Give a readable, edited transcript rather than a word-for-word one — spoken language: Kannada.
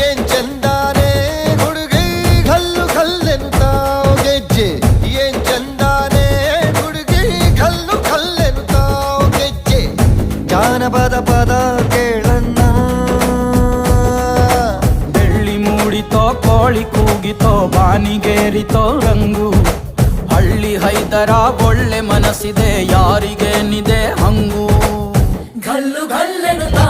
ಏನ್ ಚಂದಾನೆ ಹುಡುಗಿ ಕಲ್ಲು ಕಲ್ಲೆನ್ನುತ್ತಾವ್ ಗೆಜ್ಜೆ ಏನ್ ಚಂದಾನೆ ಹುಡುಗಿ ಕಲ್ಲು ಕಲ್ಲೆನ್ನುತ್ತಾವ್ ಗೆಜ್ಜೆ ಜಾನಪದ ಪದ ಕೇಳನ್ನ ಬೆಳ್ಳಿ ಮೂಡಿತೋ ಕೋಳಿ ಕೂಗಿತೋ ಬಾನಿಗೇರಿತೋ ರಂಗು ಹಳ್ಳಿ ಹೈದರ ಒಳ್ಳೆ ಮನಸ್ಸಿದೆ ಯಾರಿಗೇನಿದೆ ಹಂಗು ಗಲ್ಲು ಗಲ್ಲೆನುತ್ತಾ